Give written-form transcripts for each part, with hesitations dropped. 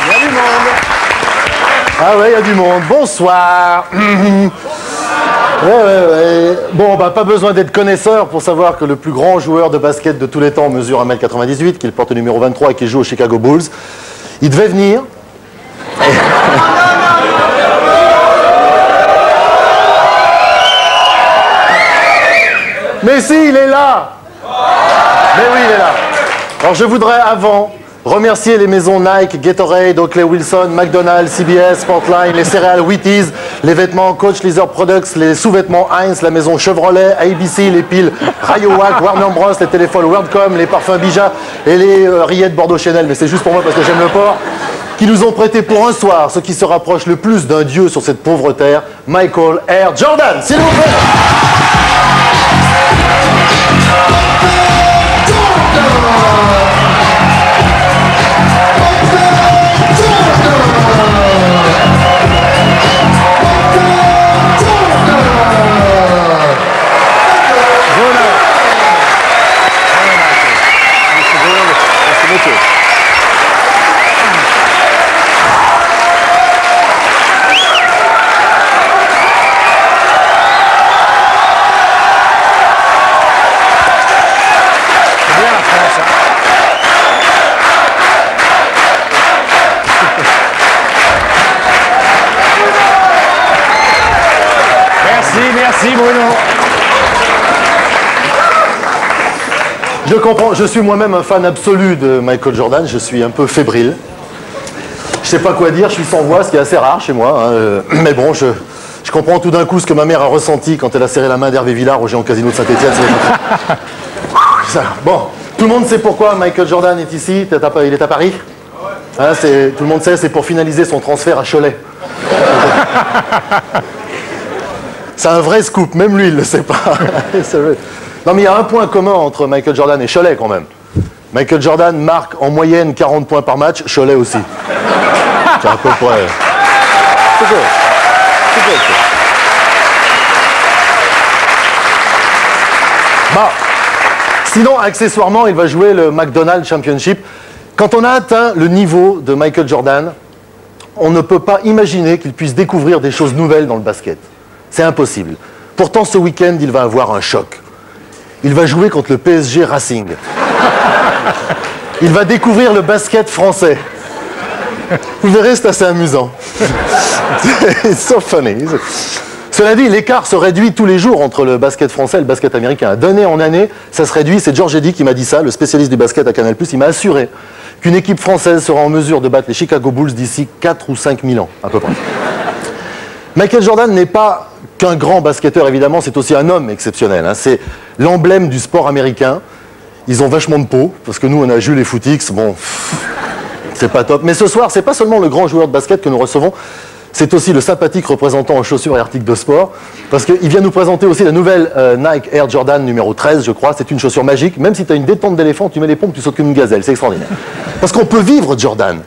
Il y a du monde. Ah ouais, il y a du monde. Bonsoir. Ouais. Bon, bah, pas besoin d'être connaisseur pour savoir que le plus grand joueur de basket de tous les temps mesure 1m98, qu'il porte le numéro 23 et qu'il joue aux Chicago Bulls. Il devait venir. Mais si, il est là. Mais oui, il est là. Alors je voudrais avant remercier les maisons Nike, Gatorade, Oakley Wilson, McDonald's, CBS, Sportline, les céréales Wheaties, les vêtements Coach Leather Products, les sous-vêtements Heinz, la maison Chevrolet, ABC, les piles Rayovac, Warner Bros, les téléphones WorldCom, les parfums Bija et les rillettes Bordeaux Chanel, mais c'est juste pour moi parce que j'aime le port, qui nous ont prêté pour un soir ce qui se rapproche le plus d'un dieu sur cette pauvre terre, Michael Air Jordan, s'il vous plaît. Merci Bruno. Je comprends, je suis moi-même un fan absolu de Michael Jordan, je suis un peu fébrile. Je sais pas quoi dire, je suis sans voix, ce qui est assez rare chez moi. Hein. Mais bon, je comprends tout d'un coup ce que ma mère a ressenti quand elle a serré la main d'Hervé Villard au Géant Casino de Saint-Etienne. Bon, tout le monde sait pourquoi Michael Jordan est ici, il est à Paris. Hein, tout le monde sait, c'est pour finaliser son transfert à Cholet. C'est un vrai scoop, même lui il ne le sait pas. Non mais il y a un point commun entre Michael Jordan et Cholet quand même. Michael Jordan marque en moyenne 40 points par match, Cholet aussi. C'est à peu près... C'est cool. Bon. Sinon, accessoirement, il va jouer le McDonald's Championship. Quand on a atteint le niveau de Michael Jordan, on ne peut pas imaginer qu'il puisse découvrir des choses nouvelles dans le basket. C'est impossible. Pourtant, ce week-end, il va avoir un choc. Il va jouer contre le PSG Racing. Il va découvrir le basket français. Vous verrez, c'est assez amusant. It's so funny. Cela dit, l'écart se réduit tous les jours entre le basket français et le basket américain. D'année en année, ça se réduit. C'est George Eddy qui m'a dit ça, le spécialiste du basket à Canal+. Il m'a assuré qu'une équipe française sera en mesure de battre les Chicago Bulls d'ici 4 ou 5 000 ans, à peu près. Michael Jordan n'est pas qu'un grand basketteur, évidemment, c'est aussi un homme exceptionnel. Hein. C'est l'emblème du sport américain. Ils ont vachement de peau, parce que nous, on a Jules et Footix, bon, c'est pas top. Mais ce soir, c'est pas seulement le grand joueur de basket que nous recevons, c'est aussi le sympathique représentant en chaussures et articles de sport, parce qu'il vient nous présenter aussi la nouvelle Nike Air Jordan numéro 13, je crois. C'est une chaussure magique. Même si tu as une détente d'éléphant, tu mets les pompes, tu sautes comme une gazelle. C'est extraordinaire. Parce qu'on peut vivre Jordan.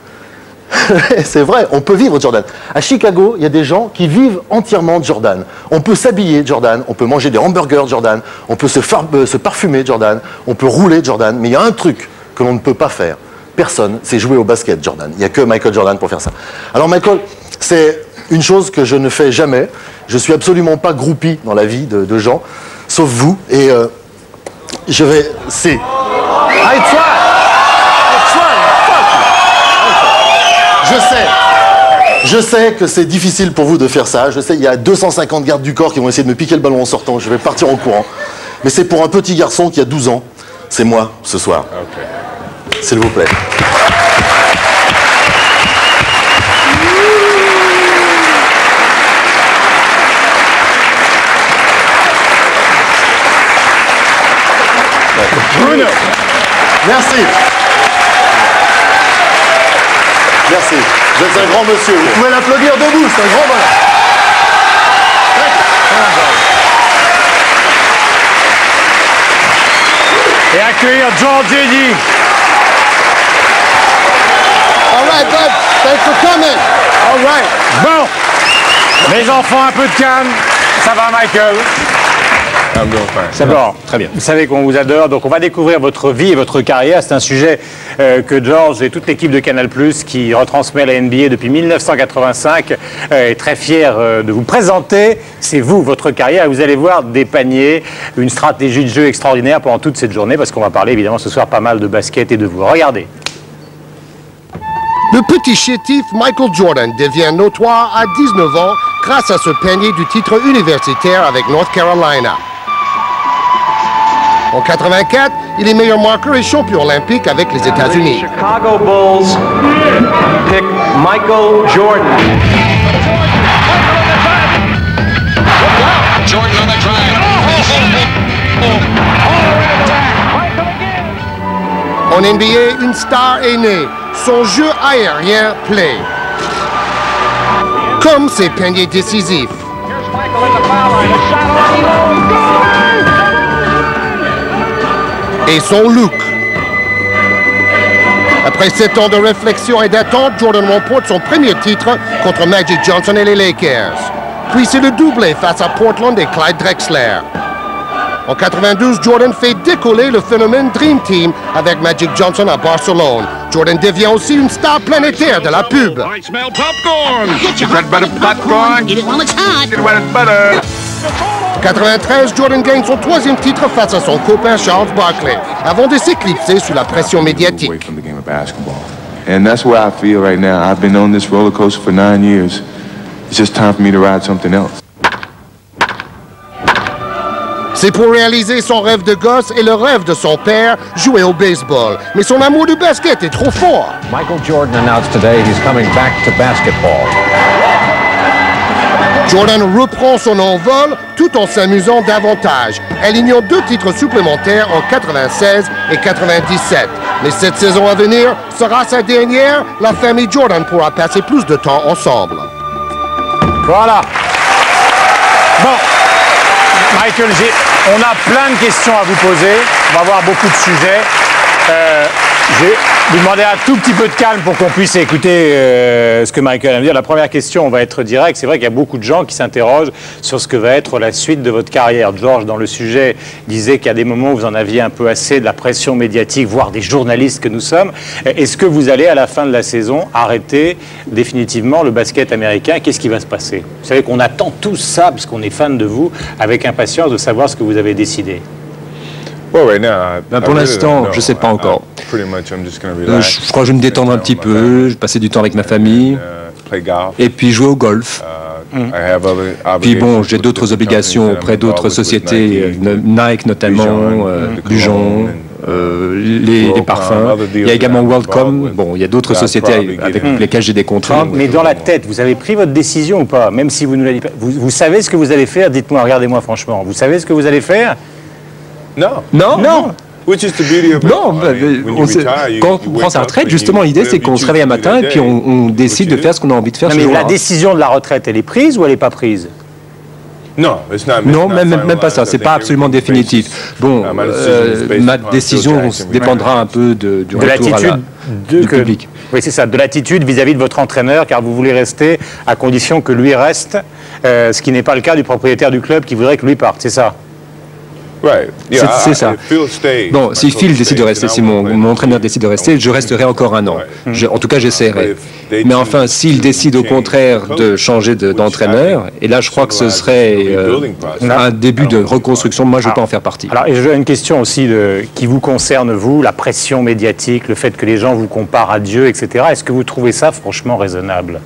C'est vrai, on peut vivre Jordan. À Chicago, il y a des gens qui vivent entièrement Jordan. On peut s'habiller Jordan, on peut manger des hamburgers Jordan, on peut se parfumer Jordan, on peut rouler Jordan. Mais il y a un truc que l'on ne peut pas faire. Personne, c'est jouer au basket Jordan. Il n'y a que Michael Jordan pour faire ça. Alors Michael, c'est une chose que je ne fais jamais. Je suis absolument pas groupie dans la vie de gens, sauf vous. Et je vais... I try. Je sais que c'est difficile pour vous de faire ça. Je sais, il y a 250 gardes du corps qui vont essayer de me piquer le ballon en sortant. Je vais partir en courant. Mais c'est pour un petit garçon qui a 12 ans. C'est moi, ce soir. Okay. S'il vous plaît. Bruno. Merci. Merci. Vous êtes un grand monsieur. Vous pouvez l'applaudir debout, c'est un grand bonheur. Et accueillir George Eddy. All right, bud. Thanks for coming. All right. Bon. Les enfants, un peu de calme. Ça va, Michael? I'm doing fine. C'est bon, très bien. Vous savez qu'on vous adore, donc on va découvrir votre vie et votre carrière. C'est un sujet que George et toute l'équipe de Canal+, qui retransmet la NBA depuis 1985, est très fier de vous présenter. C'est vous, votre carrière, et vous allez voir des paniers, une stratégie de jeu extraordinaire pendant toute cette journée, parce qu'on va parler évidemment ce soir pas mal de basket et de vous. Regardez. Le petit chétif Michael Jordan devient notoire à 19 ans grâce à ce panier du titre universitaire avec North Carolina. En 84, il est meilleur marqueur et champion olympique avec les États-Unis. Chicago Bulls pick Michael Jordan. Jordan on the drive. En NBA, une star est née. Son jeu aérien plaît. Comme ses paniers décisifs. Et son look. Après 7 ans de réflexion et d'attente, Jordan remporte son premier titre contre Magic Johnson et les Lakers. Puis c'est le doublé face à Portland et Clyde Drexler. En 92, Jordan fait décoller le phénomène Dream Team avec Magic Johnson à Barcelone. Jordan devient aussi une star planétaire de la pub. I smell popcorn. You got butter popcorn? Eat it while it's hot. Get it while it's butter. En 93, Jordan gagne son 3e titre face à son copain Charles Barkley, avant de s'éclipser sous la pression médiatique. Away from the game of basketball. And that's where I feel right now. I've been on this roller coaster for 9 years. It's just time for me to ride something else. C'est pour réaliser son rêve de gosse et le rêve de son père, jouer au baseball. Mais son amour du basket est trop fort. Michael Jordan announced today he's coming back to basketball. Jordan reprend son envol tout en s'amusant davantage, alignant 2 titres supplémentaires en 96 et 97. Mais cette saison à venir sera sa dernière. La famille Jordan pourra passer plus de temps ensemble. Voilà. Bon. Michael, on a plein de questions à vous poser. On va avoir beaucoup de sujets. Je vais vous demander un tout petit peu de calme pour qu'on puisse écouter ce que Michael va me dire. La première question, on va être direct. C'est vrai qu'il y a beaucoup de gens qui s'interrogent sur ce que va être la suite de votre carrière. George, dans le sujet, disait qu'il y a des moments où vous en aviez un peu assez de la pression médiatique, voire des journalistes que nous sommes. Est-ce que vous allez, à la fin de la saison, arrêter définitivement le basket américain? Qu'est-ce qui va se passer? Vous savez qu'on attend tous ça, puisqu'on est fan de vous, avec impatience de savoir ce que vous avez décidé. Pour l'instant, je ne sais pas encore. Je crois que je vais me détendre un petit peu, je vais passer du temps avec ma famille, et puis jouer au golf. Puis bon, j'ai d'autres obligations auprès d'autres sociétés, Nike notamment, Bujon, les parfums. Il y a également WorldCom. Bon, il y a d'autres sociétés avec lesquelles j'ai des contrats. Mais dans la tête, vous avez pris votre décision ou pas? Même si vous ne l'avez pas. Vous savez ce que vous allez faire? Dites-moi, regardez-moi franchement. Vous savez ce que vous allez faire? Non. Non. Non. Non, quand on prend sa retraite, justement, l'idée, c'est qu'on se réveille un matin et puis on décide de faire ce qu'on a envie de faire. Non, mais la décision de la retraite, elle est prise ou elle n'est pas prise? Non, même pas ça, c'est pas absolument définitif. Bon, ma décision dépendra un peu du retour du public. Oui, c'est ça, de l'attitude vis-à-vis de votre entraîneur, car vous voulez rester à condition que lui reste, ce qui n'est pas le cas du propriétaire du club qui voudrait que lui parte, c'est ça? C'est ça. Bon, si Phil décide de rester, si mon entraîneur décide de rester, je resterai encore un an. En tout cas, j'essaierai. Mais enfin, s'il décide au contraire de changer d'entraîneur, et là, je crois que ce serait un début de reconstruction. Moi, je ne veux pas en faire partie. Alors, et j'ai une question aussi qui vous concerne, vous, la pression médiatique, le fait que les gens vous comparent à Dieu, etc. Est-ce que vous trouvez ça franchement raisonnable?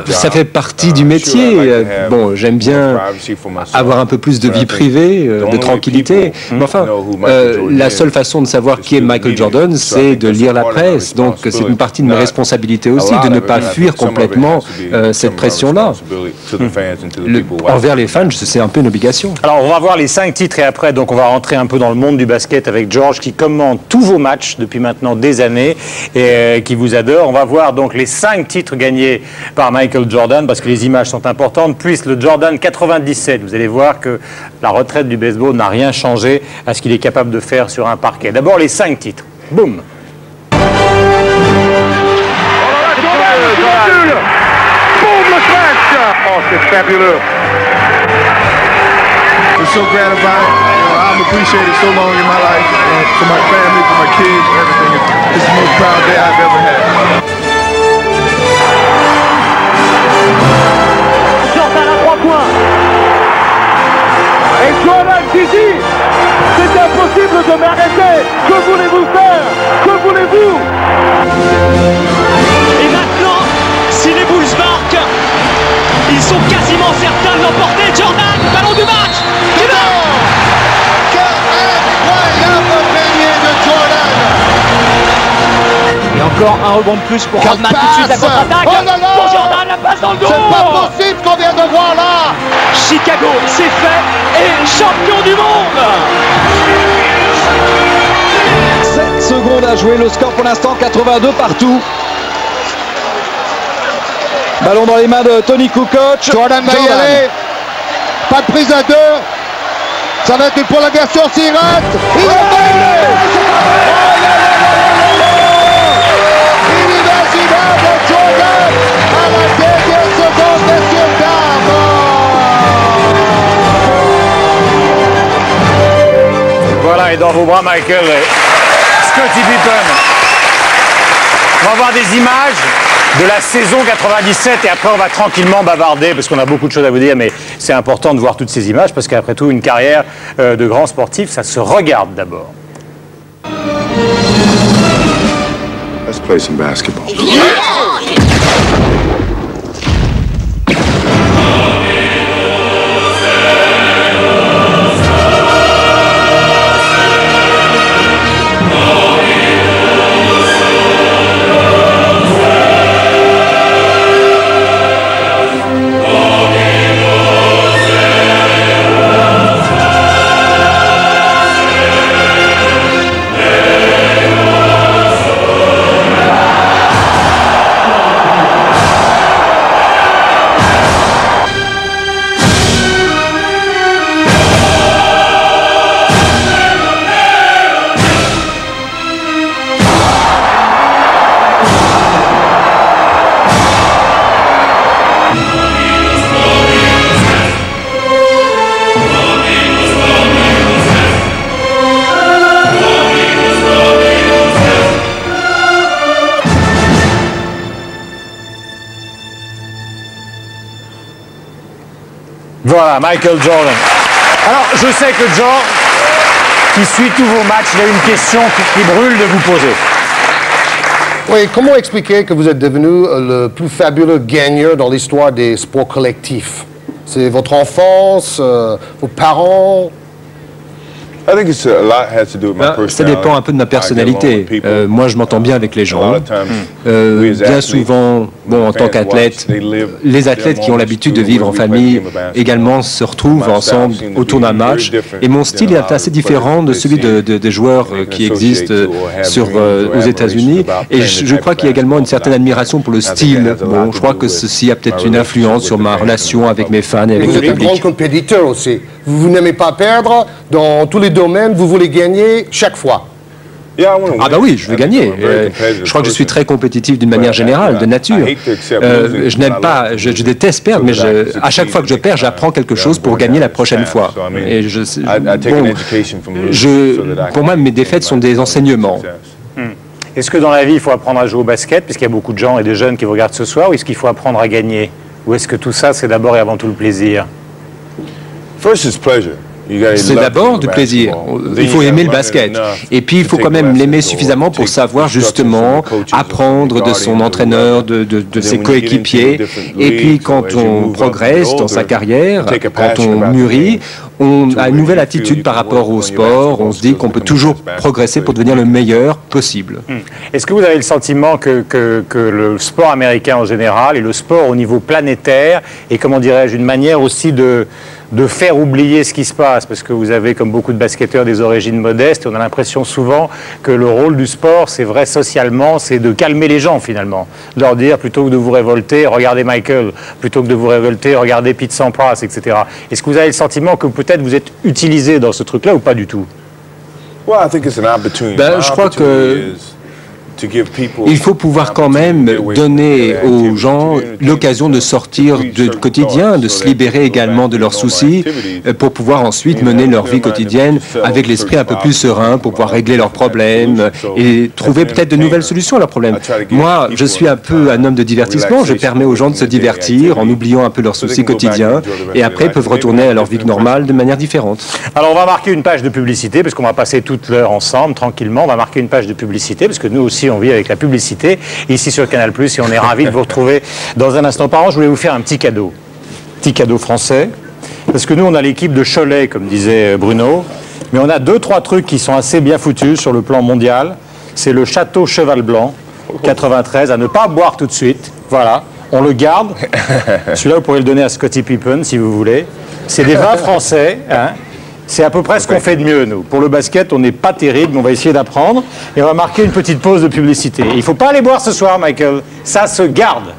Ça fait partie du métier. Bon, j'aime bien avoir un peu plus de vie privée, de tranquillité. Mais enfin, la seule façon de savoir qui est Michael Jordan, c'est de lire la presse. Donc, c'est une partie de mes responsabilités aussi, de ne pas fuir complètement cette pression-là. Envers les fans, c'est un peu une obligation. Alors, on va voir les 5 titres et après, donc, on va rentrer un peu dans le monde du basket avec George qui commente tous vos matchs depuis maintenant des années et qui vous adore. On va voir donc les 5 titres gagnés par Michael Jordan, parce que les images sont importantes, puis le Jordan 97. Vous allez voir que la retraite du baseball n'a rien changé à ce qu'il est capable de faire sur un parquet. D'abord, les 5 titres. Boum! Boom, le smash! Oh, c'est fabuleux! so gratifying. I've appreciated so long in my life. For my family, for my kids, everything. It's the most proud day I've ever had. Jordan à 3 points. Et Jordan qui dit, c'est impossible de m'arrêter. Que voulez-vous faire? Que voulez-vous? Et maintenant, si les Bulls marquent, ils sont quasiment certains de l'emporter. Jordan, ballon du match. Quel incroyable panier de Jordan! Et encore un rebond de plus pour Rodman tout de suite la contre-attaque. Oh là là! Pour Jordan, la passe dans le dos. C'est pas possible qu'on vient de voir là! Chicago, c'est fait et champion du monde. 7 secondes à jouer, le score pour l'instant 82 partout. Ballon dans les mains de Tony Kukoc. Jordan va y aller. Pas de prise à deux. Ça va être une prolongation s'il rate. Il est fait. Inimaginable Jordan à la dernière seconde, messieurs, dames. Voilà, et dans vos bras, Michael, Scottie Pippen. On va voir des images de la saison 97 et après on va tranquillement bavarder parce qu'on a beaucoup de choses à vous dire, mais c'est important de voir toutes ces images parce qu'après tout, une carrière de grand sportif, ça se regarde d'abord. Let's play some basketball. Voilà, Michael Jordan. Alors, je sais que George, qui suit tous vos matchs, il a une question qui brûle de vous poser. Oui, comment expliquer que vous êtes devenu le plus fabuleux gagneur dans l'histoire des sports collectifs? C'est votre enfance, vos parents? Ça dépend un peu de ma personnalité. Moi, je m'entends bien avec les gens. Bien souvent, bon, en tant qu'athlète, les athlètes qui ont l'habitude de vivre en famille également se retrouvent ensemble autour d'un match. Et mon style est assez différent de celui des joueurs qui existent aux États-Unis. Et je crois qu'il y a également une certaine admiration pour le style. Bon, je crois que ceci a peut-être une influence sur ma relation avec mes fans et avec le public. Vous êtes un grand compétiteur aussi. Vous n'aimez pas perdre dans tous les domaines, vous voulez gagner chaque fois. Ah bah oui, je veux gagner. Je crois que je suis très compétitif d'une manière générale, de nature. Je n'aime pas, je déteste perdre, mais à chaque fois que je perds, j'apprends quelque chose pour gagner la prochaine fois. Et pour moi, mes défaites sont des enseignements. Est-ce que dans la vie, il faut apprendre à jouer au basket, puisqu'il y a beaucoup de gens et de jeunes qui vous regardent ce soir, ou est-ce qu'il faut apprendre à gagner? Ou est-ce que tout ça, c'est d'abord et avant tout le plaisir? C'est d'abord du plaisir. Il faut aimer le basket. Et puis, il faut quand même l'aimer suffisamment pour savoir justement apprendre de son entraîneur, de ses coéquipiers. Et puis, quand on progresse dans sa carrière, quand on mûrit, on a une nouvelle attitude par rapport au sport. On se dit qu'on peut toujours progresser pour devenir le meilleur possible. Est-ce que vous avez le sentiment que le sport américain en général et le sport au niveau planétaire est, comment dirais-je, une manière aussi de faire oublier ce qui se passe, parce que vous avez, comme beaucoup de basketteurs, des origines modestes, et on a l'impression souvent que le rôle du sport, c'est vrai socialement, c'est de calmer les gens finalement, de leur dire, plutôt que de vous révolter, regardez Michael, plutôt que de vous révolter, regardez Pete Sampras, etc. Est-ce que vous avez le sentiment que peut-être vous êtes utilisé dans ce truc-là ou pas du tout? Je crois que Il faut pouvoir quand même donner aux gens l'occasion de sortir du quotidien, de se libérer également de leurs soucis pour pouvoir ensuite mener leur vie quotidienne avec l'esprit un peu plus serein, pour pouvoir régler leurs problèmes et trouver peut-être de nouvelles solutions à leurs problèmes. Moi, je suis un peu un homme de divertissement. Je permets aux gens de se divertir en oubliant un peu leurs soucis quotidiens et après ils peuvent retourner à leur vie normale de manière différente. Alors on va marquer une page de publicité parce qu'on va passer toute l'heure ensemble tranquillement. On va marquer une page de publicité parce que nous aussi on vit avec la publicité ici sur Canal+, et on est ravis de vous retrouver dans un instant. Par an, je voulais vous faire un petit cadeau français, parce que nous on a l'équipe de Cholet comme disait Bruno, mais on a 2-3 trucs qui sont assez bien foutus sur le plan mondial. C'est le Château Cheval Blanc 93 à ne pas boire tout de suite, voilà, on le garde. Celui-là vous pourrez le donner à Scottie Pippen si vous voulez. C'est des vins français, hein. C'est à peu près ce qu'on fait de mieux, nous. Pour le basket, on n'est pas terrible, mais on va essayer d'apprendre. Et on va marquer une petite pause de publicité. Il ne faut pas aller boire ce soir, Michael. Ça se garde.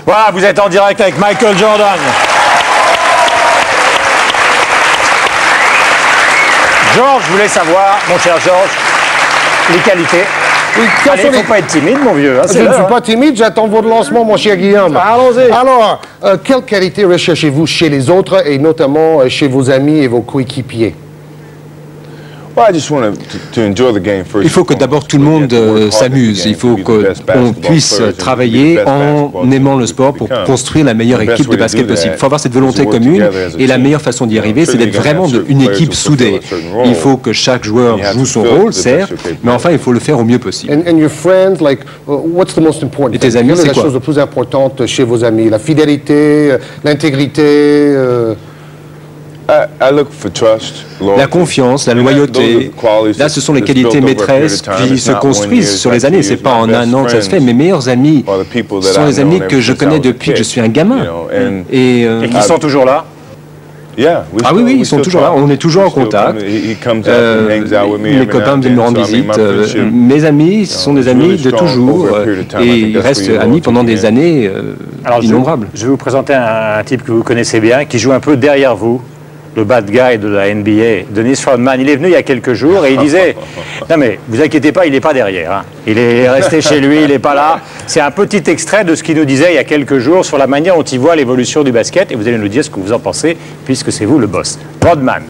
Voilà, vous êtes en direct avec Michael Jordan. Georges, je voulais savoir, mon cher Georges, les qualités. Oui, allez, il ne faut pas être timide, mon vieux. Hein, je ne suis pas timide, j'attends votre lancement, mon cher Guillaume. Allons-y. Alors, quelles qualités recherchez-vous chez les autres et notamment chez vos amis et vos coéquipiers? Il faut que d'abord tout le monde s'amuse. Il faut qu'on puisse travailler en aimant le sport pour construire la meilleure équipe de basket possible. Il faut avoir cette volonté commune et la meilleure façon d'y arriver, c'est d'être vraiment une équipe soudée. Il faut que chaque joueur joue son rôle, certes, mais enfin il faut le faire au mieux possible. Et tes amis, c'est quoi? Quelle est la chose la plus importante chez vos amis? La fidélité, l'intégrité La confiance, la loyauté, là ce sont les qualités maîtresses qui se construisent sur les années. C'est pas en un an que ça se fait. Mes meilleurs amis sont les amis que je connais depuis que je suis un gamin. Et qui sont toujours là? Ah oui, ils sont toujours là, on est toujours en contact. Mes copains viennent me rendre visite. Mes amis sont des amis de toujours et ils restent amis pendant des années innombrables. Je vais vous présenter un type que vous connaissez bien, qui joue un peu derrière vous. Le bad guy de la NBA, Dennis Rodman. Il est venu il y a quelques jours et il disait « Non mais, vous inquiétez pas, il n'est pas derrière. Hein. Il est resté chez lui, il n'est pas là. » C'est un petit extrait de ce qu'il nous disait il y a quelques jours sur la manière dont il voit l'évolution du basket. Et vous allez nous dire ce que vous en pensez, puisque c'est vous le boss. Rodman.